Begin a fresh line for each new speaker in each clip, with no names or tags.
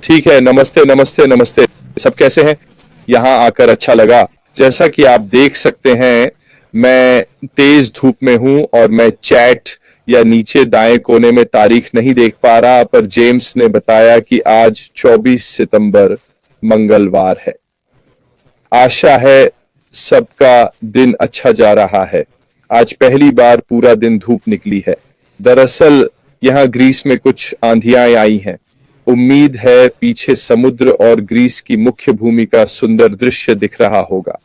ठीक है। नमस्ते नमस्ते नमस्ते। सब कैसे हैं? यहाँ आकर अच्छा लगा। जैसा कि आप देख सकते हैं, मैं तेज धूप में हूं और मैं चैट या नीचे दाएं कोने में तारीख नहीं देख पा रहा, पर जेम्स ने बताया कि आज 24 सितंबर मंगलवार है। आशा है सबका दिन अच्छा जा रहा है। आज पहली बार पूरा दिन धूप निकली है। दरअसल यहाँ ग्रीस में कुछ आंधियां आई हैं। उम्मीद है पीछे समुद्र और ग्रीस की मुख्य भूमि का सुंदर दृश्य दिख रहा होगा।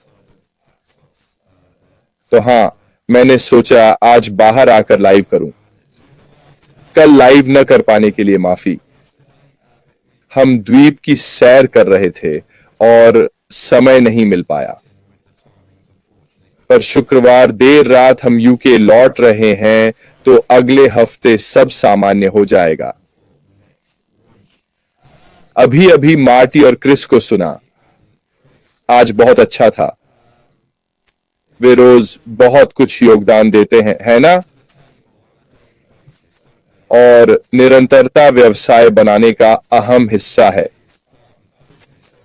तो हाँ, मैंने सोचा आज बाहर आकर लाइव करूं। कल लाइव न कर पाने के लिए माफी। हम द्वीप की सैर कर रहे थे और समय नहीं मिल पाया, पर शुक्रवार देर रात हम यूके लौट रहे हैं, तो अगले हफ्ते सब सामान्य हो जाएगा। अभी अभी मार्टी और क्रिस को सुना। आज बहुत अच्छा था। वे रोज बहुत कुछ योगदान देते हैं, है ना? और निरंतरता व्यवसाय बनाने का अहम हिस्सा है।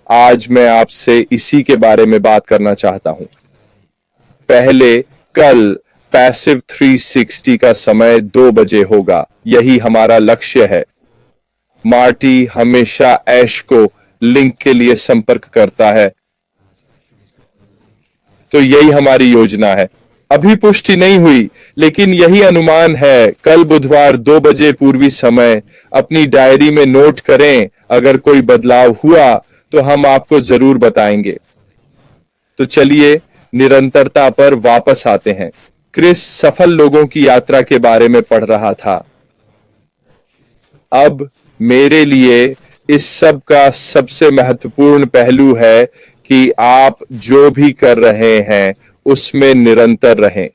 आज मैं आपसे इसी के बारे में बात करना चाहता हूं। पहले कल पैसिव 360 का समय 2 बजे होगा। यही हमारा लक्ष्य है। मार्टी हमेशा ऐश को लिंक के लिए संपर्क करता है, तो यही हमारी योजना है। अभी पुष्टि नहीं हुई, लेकिन यही अनुमान है। कल बुधवार 2 बजे पूर्वी समय अपनी डायरी में नोट करें। अगर कोई बदलाव हुआ तो हम आपको जरूर बताएंगे। तो चलिए निरंतरता पर वापस आते हैं। क्रिस सफल लोगों की यात्रा के बारे में पढ़ रहा था। अब मेरे लिए इस सब का सबसे महत्वपूर्ण पहलू है कि आप जो भी कर रहे हैं उसमें निरंतर रहें।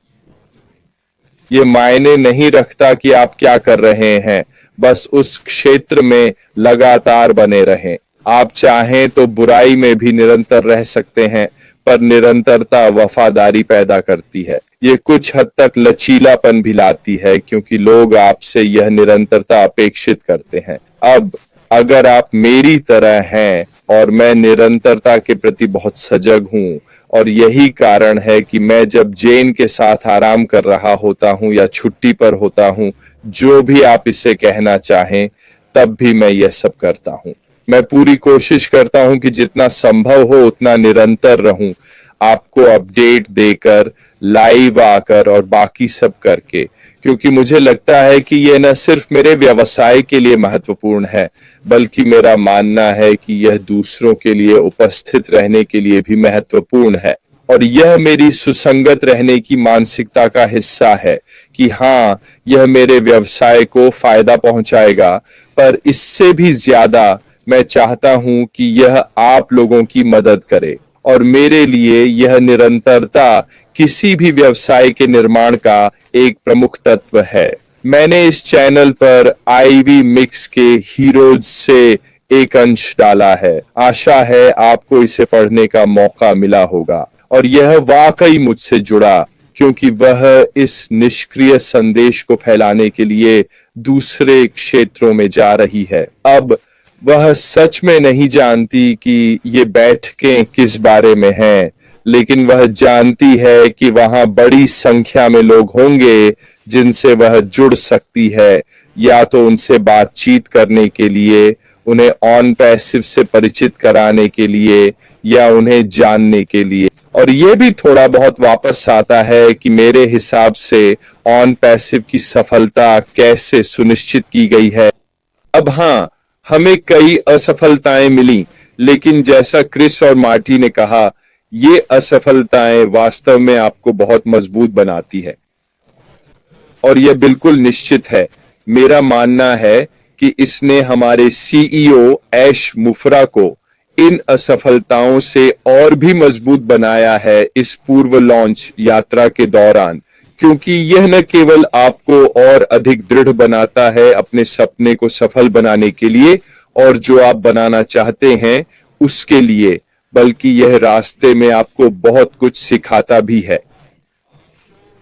ये मायने नहीं रखता कि आप क्या कर रहे हैं, बस उस क्षेत्र में लगातार बने रहें। आप चाहें तो बुराई में भी निरंतर रह सकते हैं, पर निरंतरता वफादारी पैदा करती है। ये कुछ हद तक लचीलापन भी लाती है, क्योंकि लोग आपसे यह निरंतरता अपेक्षित करते हैं। अब अगर आप मेरी तरह हैं और मैं निरंतरता के प्रति बहुत सजग हूं, और यही कारण है कि मैं जब जेन के साथ आराम कर रहा होता हूं या छुट्टी पर होता हूं, जो भी आप इसे कहना चाहें, तब भी मैं यह सब करता हूं। मैं पूरी कोशिश करता हूं कि जितना संभव हो उतना निरंतर रहूं, आपको अपडेट देकर, लाइव आकर और बाकी सब करके, क्योंकि मुझे लगता है कि यह न सिर्फ मेरे व्यवसाय के लिए महत्वपूर्ण है, बल्कि मेरा मानना है कि यह दूसरों के लिए उपस्थित रहने के लिए भी महत्वपूर्ण है। और यह मेरी सुसंगत रहने की मानसिकता का हिस्सा है कि हाँ, यह मेरे व्यवसाय को फायदा पहुंचाएगा, पर इससे भी ज्यादा मैं चाहता हूं कि यह आप लोगों की मदद करे। और मेरे लिए यह निरंतरता किसी भी व्यवसाय के निर्माण का एक प्रमुख तत्व है। मैंने इस चैनल पर आईवी मिक्स के हीरोज से एक अंश डाला है। आशा है आपको इसे पढ़ने का मौका मिला होगा, और यह वाकई मुझसे जुड़ा, क्योंकि वह इस निष्क्रिय संदेश को फैलाने के लिए दूसरे क्षेत्रों में जा रही है। अब वह सच में नहीं जानती कि ये बैठकें किस बारे में हैं, लेकिन वह जानती है कि वहां बड़ी संख्या में लोग होंगे जिनसे वह जुड़ सकती है, या तो उनसे बातचीत करने के लिए, उन्हें ऑन पैसिव से परिचित कराने के लिए, या उन्हें जानने के लिए। और ये भी थोड़ा बहुत वापस आता है कि मेरे हिसाब से ऑन पैसिव की सफलता कैसे सुनिश्चित की गई है। अब हाँ, हमें कई असफलताएं मिली, लेकिन जैसा क्रिस और मार्टी ने कहा, ये असफलताएं वास्तव में आपको बहुत मजबूत बनाती है। और यह बिल्कुल निश्चित है। मेरा मानना है कि इसने हमारे सीईओ ऐश मुफरा को इन असफलताओं से और भी मजबूत बनाया है इस पूर्व लॉन्च यात्रा के दौरान, क्योंकि यह न केवल आपको और अधिक दृढ़ बनाता है अपने सपने को सफल बनाने के लिए और जो आप बनाना चाहते हैं उसके लिए, बल्कि यह रास्ते में आपको बहुत कुछ सिखाता भी है।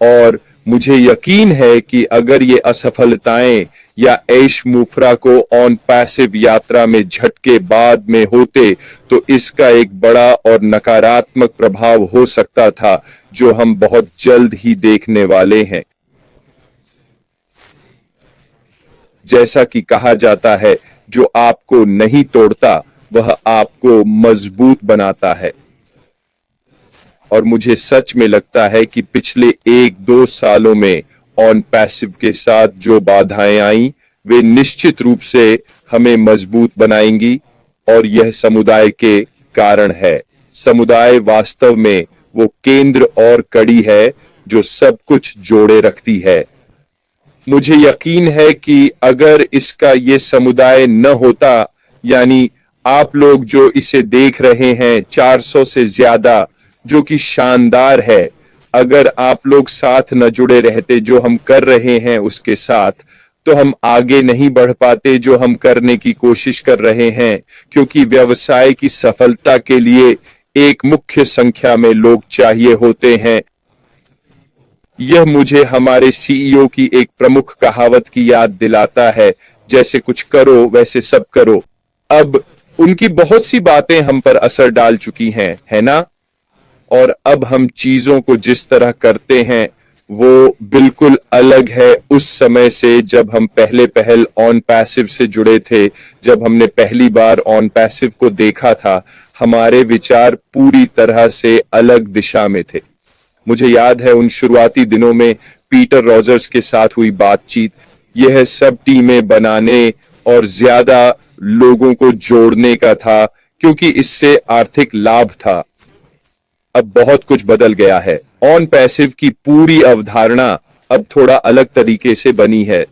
और मुझे यकीन है कि अगर ये असफलताएं या ऐश मुफरा को ऑन पैसिव यात्रा में झटके बाद में होते तो इसका एक बड़ा और नकारात्मक प्रभाव हो सकता था जो हम बहुत जल्द ही देखने वाले हैं। जैसा कि कहा जाता है, जो आपको नहीं तोड़ता वह आपको मजबूत बनाता है। और मुझे सच में लगता है कि पिछले 1-2 सालों में ऑन पैसिव के साथ जो बाधाएं आई वे निश्चित रूप से हमें मजबूत बनाएंगी और यह समुदाय के कारण है। समुदाय वास्तव में वो केंद्र और कड़ी है जो सब कुछ जोड़े रखती है। मुझे यकीन है कि अगर इसका ये समुदाय न होता, यानी आप लोग जो इसे देख रहे हैं 400 से ज्यादा, जो कि शानदार है, अगर आप लोग साथ न जुड़े रहते जो हम कर रहे हैं उसके साथ, तो हम आगे नहीं बढ़ पाते जो हम करने की कोशिश कर रहे हैं, क्योंकि व्यवसाय की सफलता के लिए एक मुख्य संख्या में लोग चाहिए होते हैं। यह मुझे हमारे सीईओ की एक प्रमुख कहावत की याद दिलाता है, जैसे कुछ करो वैसे सब करो। अब उनकी बहुत सी बातें हम पर असर डाल चुकी हैं, है ना? और अब हम चीजों को जिस तरह करते हैं वो बिल्कुल अलग है उस समय से जब हम पहल ऑन पैसिव से जुड़े थे। जब हमने पहली बार ऑन पैसिव को देखा था, हमारे विचार पूरी तरह से अलग दिशा में थे। मुझे याद है उन शुरुआती दिनों में पीटर रॉजर्स के साथ हुई बातचीत, यह सब टीमें बनाने और ज्यादा लोगों को जोड़ने का था, क्योंकि इससे आर्थिक लाभ था। अब बहुत कुछ बदल गया है। ऑन पैसिव की पूरी अवधारणा अब थोड़ा अलग तरीके से बनी है।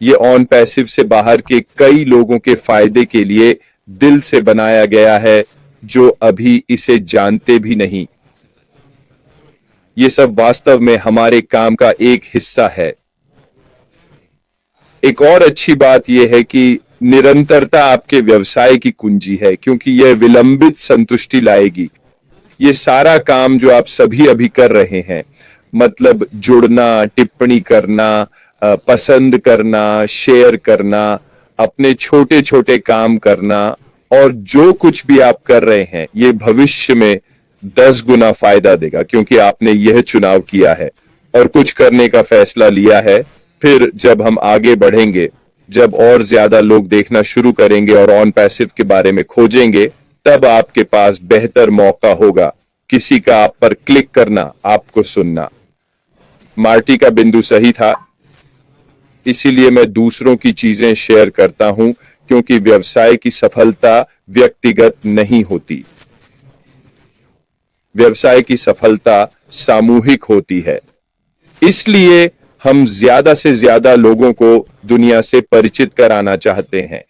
ये ऑन पैसिव से बाहर के कई लोगों के फायदे के लिए दिल से बनाया गया है, जो अभी इसे जानते भी नहीं। ये सब वास्तव में हमारे काम का एक हिस्सा है। एक और अच्छी बात यह है कि निरंतरता आपके व्यवसाय की कुंजी है, क्योंकि यह विलंबित संतुष्टि लाएगी। ये सारा काम जो आप सभी अभी कर रहे हैं, मतलब जुड़ना, टिप्पणी करना, पसंद करना, शेयर करना, अपने छोटे छोटे काम करना, और जो कुछ भी आप कर रहे हैं, ये भविष्य में 10 गुना फायदा देगा, क्योंकि आपने यह चुनाव किया है और कुछ करने का फैसला लिया है। फिर जब हम आगे बढ़ेंगे, जब और ज्यादा लोग देखना शुरू करेंगे और ऑन पैसिव के बारे में खोजेंगे, तब आपके पास बेहतर मौका होगा किसी का आप पर क्लिक करना, आपको सुनना। मार्टी का बिंदु सही था, इसीलिए मैं दूसरों की चीजें शेयर करता हूं, क्योंकि व्यवसाय की सफलता व्यक्तिगत नहीं होती। व्यवसाय की सफलता सामूहिक होती है। इसलिए हम ज्यादा से ज्यादा लोगों को दुनिया से परिचित कराना चाहते हैं।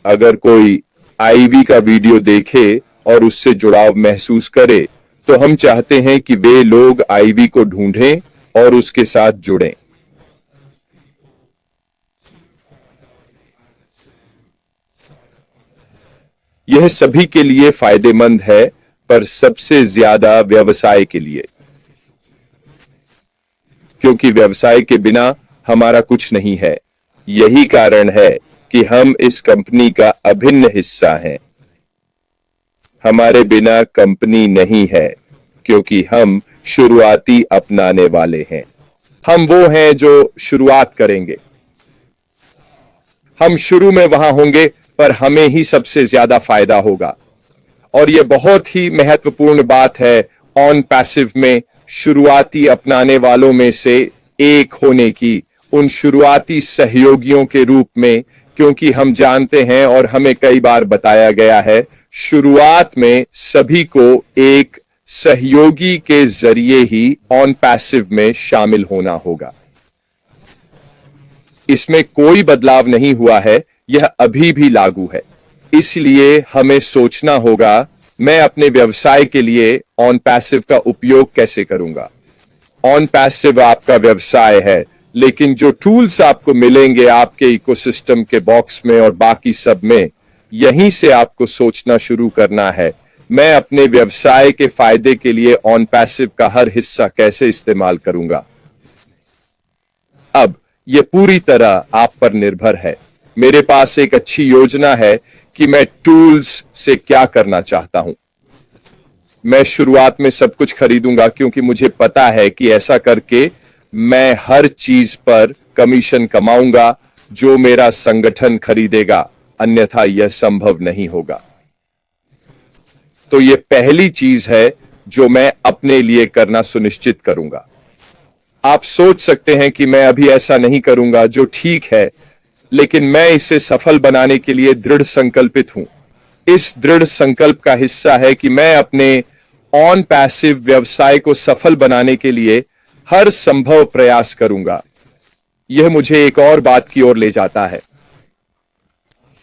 अगर कोई आईवी का वीडियो देखे और उससे जुड़ाव महसूस करे, तो हम चाहते हैं कि वे लोग आईवी को ढूंढें और उसके साथ जुड़ें। यह सभी के लिए फायदेमंद है, पर सबसे ज्यादा व्यवसाय के लिए, क्योंकि व्यवसाय के बिना हमारा कुछ नहीं है। यही कारण है कि हम इस कंपनी का अभिन्न हिस्सा हैं। हमारे बिना कंपनी नहीं है, क्योंकि हम शुरुआती अपनाने वाले हैं। हम वो हैं जो शुरुआत करेंगे। हम शुरू में वहां होंगे, पर हमें ही सबसे ज्यादा फायदा होगा। और यह बहुत ही महत्वपूर्ण बात है ऑन पैसिव में शुरुआती अपनाने वालों में से एक होने की, उन शुरुआती सहयोगियों के रूप में, क्योंकि हम जानते हैं और हमें कई बार बताया गया है, शुरुआत में सभी को एक सहयोगी के जरिए ही ऑन पैसिव में शामिल होना होगा। इसमें कोई बदलाव नहीं हुआ है, यह अभी भी लागू है। इसलिए हमें सोचना होगा, मैं अपने व्यवसाय के लिए ऑन पैसिव का उपयोग कैसे करूंगा। ऑन पैसिव आपका व्यवसाय है, लेकिन जो टूल्स आपको मिलेंगे आपके इकोसिस्टम के बॉक्स में और बाकी सब में, यहीं से आपको सोचना शुरू करना है, मैं अपने व्यवसाय के फायदे के लिए ऑन पैसिव का हर हिस्सा कैसे इस्तेमाल करूंगा। अब ये पूरी तरह आप पर निर्भर है। मेरे पास एक अच्छी योजना है कि मैं टूल्स से क्या करना चाहता हूं। मैं शुरुआत में सब कुछ खरीदूंगा क्योंकि मुझे पता है कि ऐसा करके मैं हर चीज पर कमीशन कमाऊंगा जो मेरा संगठन खरीदेगा, अन्यथा यह संभव नहीं होगा। तो यह पहली चीज है जो मैं अपने लिए करना सुनिश्चित करूंगा। आप सोच सकते हैं कि मैं अभी ऐसा नहीं करूंगा, जो ठीक है, लेकिन मैं इसे सफल बनाने के लिए दृढ़ संकल्पित हूं। इस दृढ़ संकल्प का हिस्सा है कि मैं अपने ऑन पैसिव व्यवसाय को सफल बनाने के लिए हर संभव प्रयास करूंगा। यह मुझे एक और बात की ओर ले जाता है।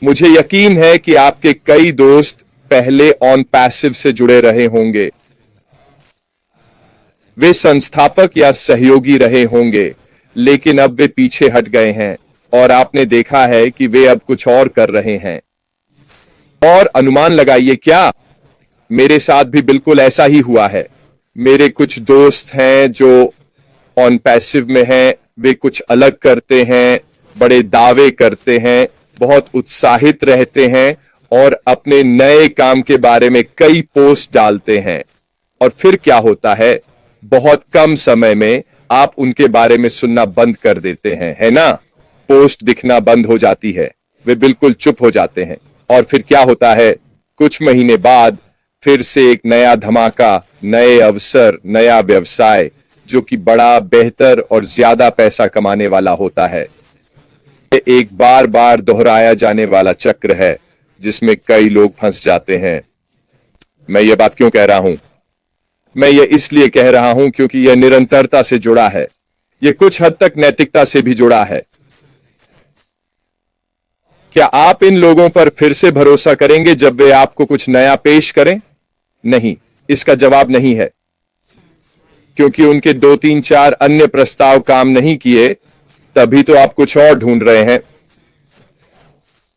मुझे यकीन है कि आपके कई दोस्त पहले ऑन पैसिव से जुड़े रहे होंगे। वे संस्थापक या सहयोगी रहे होंगे, लेकिन अब वे पीछे हट गए हैं और आपने देखा है कि वे अब कुछ और कर रहे हैं। और अनुमान लगाइए क्या? मेरे साथ भी बिल्कुल ऐसा ही हुआ है। मेरे कुछ दोस्त हैं जो ऑन पैसिव में हैं, वे कुछ अलग करते हैं, बड़े दावे करते हैं, बहुत उत्साहित रहते हैं और अपने नए काम के बारे में कई पोस्ट डालते हैं। और फिर क्या होता है? बहुत कम समय में आप उनके बारे में सुनना बंद कर देते हैं, है ना? पोस्ट दिखना बंद हो जाती है, वे बिल्कुल चुप हो जाते हैं। और फिर क्या होता है? कुछ महीने बाद फिर से एक नया धमाका, नए अवसर, नया व्यवसाय जो कि बड़ा, बेहतर और ज्यादा पैसा कमाने वाला होता है। एक बार बार दोहराया जाने वाला चक्र है जिसमें कई लोग फंस जाते हैं। मैं यह बात क्यों कह रहा हूं? मैं यह इसलिए कह रहा हूं क्योंकि यह निरंतरता से जुड़ा है। यह कुछ हद तक नैतिकता से भी जुड़ा है। क्या आप इन लोगों पर फिर से भरोसा करेंगे जब वे आपको कुछ नया पेश करें? नहीं, इसका जवाब नहीं है, क्योंकि उनके 2-3-4 अन्य प्रस्ताव काम नहीं किए, तभी तो आप कुछ और ढूंढ रहे हैं।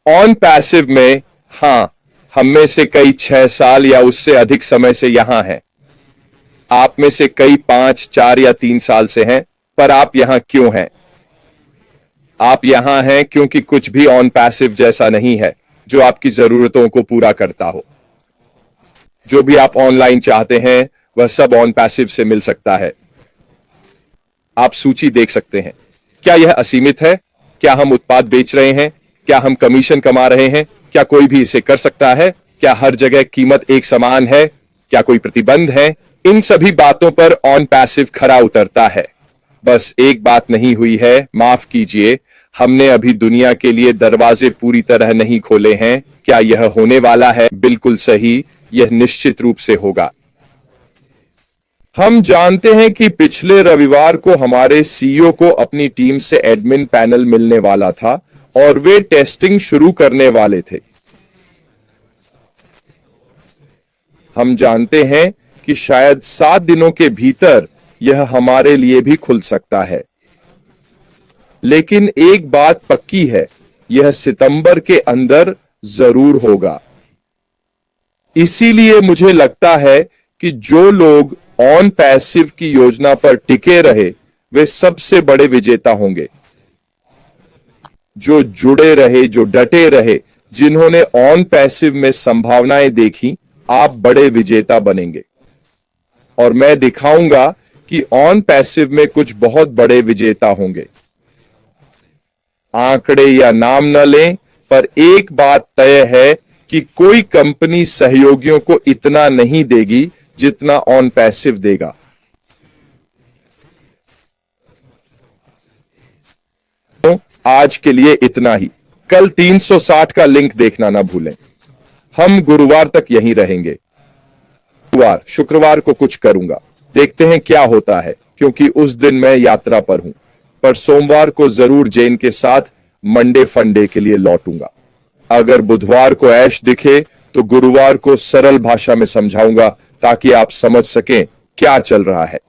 ऑन पैसिव में, हां, हम में से कई 6 साल या उससे अधिक समय से यहां हैं। आप में से कई 5, 4 या 3 साल से हैं, पर आप यहां क्यों हैं? आप यहां हैं क्योंकि कुछ भी ऑन पैसिव जैसा नहीं है जो आपकी जरूरतों को पूरा करता हो। जो भी आप ऑनलाइन चाहते हैं वह सब ऑन पैसिव से मिल सकता है। आप सूची देख सकते हैं। क्या यह असीमित है? क्या हम उत्पाद बेच रहे हैं? क्या हम कमीशन कमा रहे हैं? क्या कोई भी इसे कर सकता है? क्या हर जगह कीमत एक समान है? क्या कोई प्रतिबंध है? इन सभी बातों पर ऑन पैसिव खरा उतरता है। बस एक बात नहीं हुई है, माफ कीजिए, हमने अभी दुनिया के लिए दरवाजे पूरी तरह नहीं खोले हैं। क्या यह होने वाला है? बिल्कुल सही, यह निश्चित रूप से होगा। हम जानते हैं कि पिछले रविवार को हमारे सीईओ को अपनी टीम से एडमिन पैनल मिलने वाला था और वे टेस्टिंग शुरू करने वाले थे। हम जानते हैं कि शायद 7 दिनों के भीतर यह हमारे लिए भी खुल सकता है। लेकिन एक बात पक्की है, यह सितंबर के अंदर जरूर होगा। इसीलिए मुझे लगता है कि जो लोग ऑन पैसिव की योजना पर टिके रहे वे सबसे बड़े विजेता होंगे। जो जुड़े रहे, जो डटे रहे, जिन्होंने ऑन पैसिव में संभावनाएं देखी, आप बड़े विजेता बनेंगे। और मैं दिखाऊंगा कि ऑन पैसिव में कुछ बहुत बड़े विजेता होंगे। आंकड़े या नाम न लें, पर एक बात तय है कि कोई कंपनी सहयोगियों को इतना नहीं देगी जितना ऑन पैसिव देगा। तो आज के लिए इतना ही। कल 360 का लिंक देखना ना भूलें। हम गुरुवार तक यहीं रहेंगे। शुक्रवार को कुछ करूंगा, देखते हैं क्या होता है, क्योंकि उस दिन मैं यात्रा पर हूं। पर सोमवार को जरूर जेन के साथ मंडे फंडे के लिए लौटूंगा। अगर बुधवार को ऐश दिखे तो गुरुवार को सरल भाषा में समझाऊंगा ताकि आप समझ सकें क्या चल रहा है।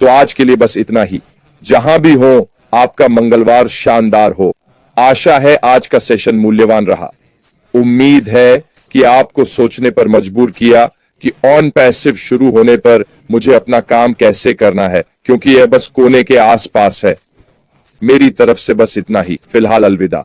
तो आज के लिए बस इतना ही। जहां भी हो, आपका मंगलवार शानदार हो। आशा है आज का सेशन मूल्यवान रहा। उम्मीद है कि आपको सोचने पर मजबूर किया कि ऑन पैसिव शुरू होने पर मुझे अपना काम कैसे करना है, क्योंकि यह बस कोने के आसपास है। मेरी तरफ से बस इतना ही। फिलहाल अलविदा।